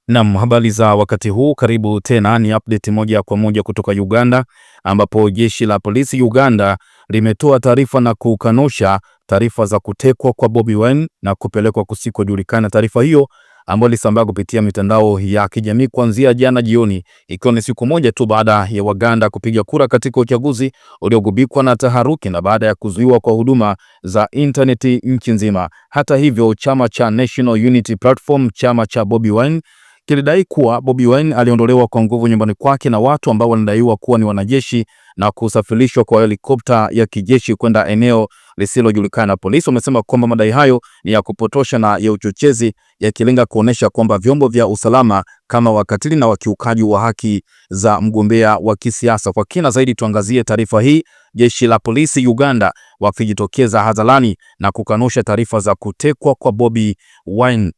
Naam, habari za wakati huu, karibu tena. Ni update moja kwa moja kutoka Uganda, ambapo jeshi la polisi Uganda limetoa taarifa na kukanusha taarifa za kutekwa kwa Bobi Wine na kupelekwa kusikojulikana. Taarifa hiyo ambayo ilisambaa kupitia mitandao ya kijamii kuanzia jana jioni, ikiwa ni siku moja tu baada ya Waganda kupiga kura katika uchaguzi uliogubikwa na taharuki na baada ya kuzuiwa kwa huduma za intaneti nchi nzima. Hata hivyo, chama cha National Unity Platform, chama cha Bobi Wine, kilidai kuwa Bobi Wine aliondolewa kwa nguvu nyumbani kwake na watu ambao wanadaiwa kuwa ni wanajeshi na kusafirishwa kwa helikopta ya kijeshi kwenda eneo lisilojulikana. Polisi wamesema kwamba madai hayo ni ya kupotosha na ya uchochezi, yakilenga kuonesha kwamba vyombo vya usalama kama wakatili na wakiukaji wa haki za mgombea wa kisiasa. Kwa kina zaidi tuangazie taarifa hii. Jeshi la polisi Uganda wakijitokeza hadharani na kukanusha taarifa za kutekwa kwa Bobi Wine.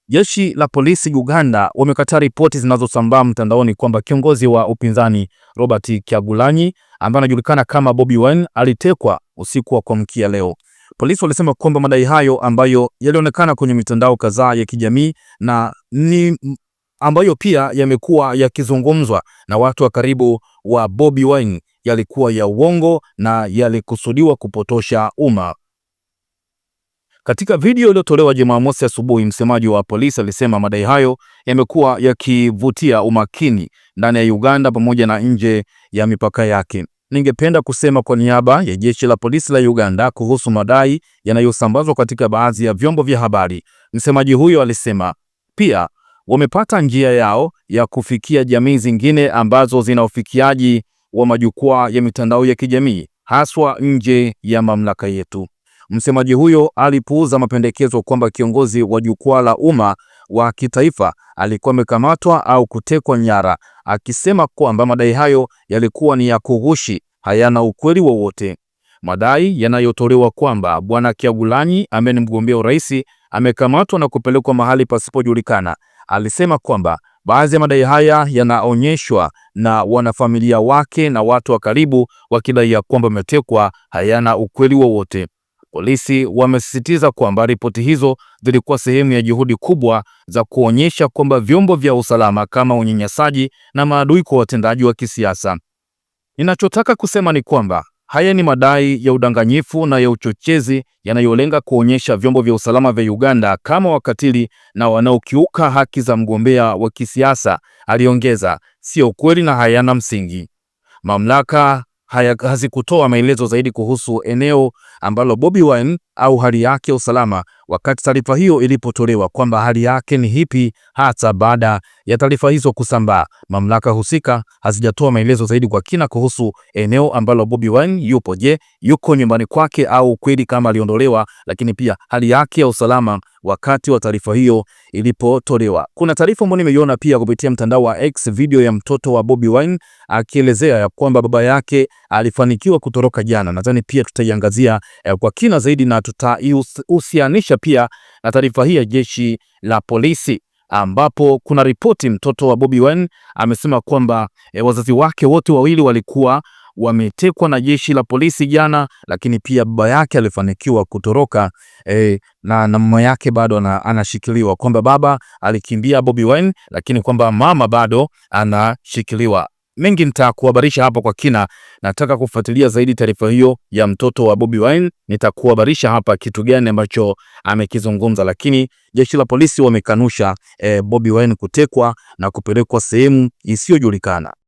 Jeshi la polisi Uganda wamekataa ripoti zinazosambaa mtandaoni kwamba kiongozi wa upinzani Robert Kyagulanyi ambaye anajulikana kama Bobi Wine alitekwa usiku wa kuamkia leo. Polisi walisema kwamba madai hayo ambayo yalionekana kwenye mitandao kadhaa ya kijamii na ni ambayo pia yamekuwa yakizungumzwa na watu wa karibu wa Bobi Wine yalikuwa ya uongo na yalikusudiwa kupotosha umma. Katika video iliyotolewa Jumamosi asubuhi, msemaji wa polisi alisema madai hayo yamekuwa yakivutia umakini ndani ya Uganda pamoja na nje ya mipaka yake. Ningependa kusema kwa niaba ya jeshi la polisi la Uganda kuhusu madai yanayosambazwa katika baadhi ya vyombo vya habari. Msemaji huyo alisema pia wamepata njia yao ya kufikia jamii zingine ambazo zina ufikiaji wa majukwaa ya mitandao ya kijamii, haswa nje ya mamlaka yetu. Msemaji huyo alipuuza mapendekezo kwamba kiongozi wa jukwaa la umma wa kitaifa alikuwa amekamatwa au kutekwa nyara, akisema kwamba madai hayo yalikuwa ni ya kughushi, hayana ukweli wowote. Madai yanayotolewa kwamba Bwana Kyagulanyi ambaye ni mgombea urais amekamatwa na kupelekwa mahali pasipojulikana. Alisema kwamba baadhi ya madai haya yanaonyeshwa na wanafamilia wake na watu wa karibu wakidai kwamba ametekwa, hayana ukweli wowote. Polisi wamesisitiza kwamba ripoti hizo zilikuwa sehemu ya juhudi kubwa za kuonyesha kwamba vyombo vya usalama kama unyanyasaji na maadui kwa watendaji wa kisiasa. Ninachotaka kusema ni kwamba haya ni madai ya udanganyifu na ya uchochezi yanayolenga kuonyesha vyombo vya usalama vya Uganda kama wakatili na wanaokiuka haki za mgombea wa kisiasa, aliongeza. Sio kweli na hayana msingi. Mamlaka hazikutoa maelezo zaidi kuhusu eneo ambalo Bobi Wine au hali yake ya usalama wakati taarifa hiyo ilipotolewa, kwamba hali yake ni hipi hata baada ya taarifa hizo kusambaa. Mamlaka husika hazijatoa maelezo zaidi kwa kina kuhusu eneo ambalo Bobi Wine yupo. Je, yuko nyumbani kwake au kweli kama aliondolewa, lakini pia hali yake ya usalama wakati wa taarifa hiyo ilipotolewa. Kuna taarifa ambayo nimeiona pia kupitia mtandao wa X, video ya mtoto wa Bobi Wine akielezea ya kwamba baba yake alifanikiwa kutoroka jana. Nadhani pia tutaiangazia kwa kina zaidi na tutaihusianisha pia na taarifa hii ya jeshi la polisi, ambapo kuna ripoti mtoto wa Bobi Wine amesema kwamba wazazi wake wote wawili walikuwa wametekwa na jeshi la polisi jana, lakini pia baba yake alifanikiwa kutoroka na mama yake bado anashikiliwa, kwamba baba alikimbia Bobi Wine, lakini kwamba mama bado anashikiliwa. Mengi nitakuhabarisha hapa kwa kina. Nataka kufuatilia zaidi taarifa hiyo ya mtoto wa Bobi Wine, nitakuhabarisha hapa kitu gani ambacho amekizungumza, lakini jeshi la polisi wamekanusha Bobi Wine kutekwa na kupelekwa sehemu isiyojulikana.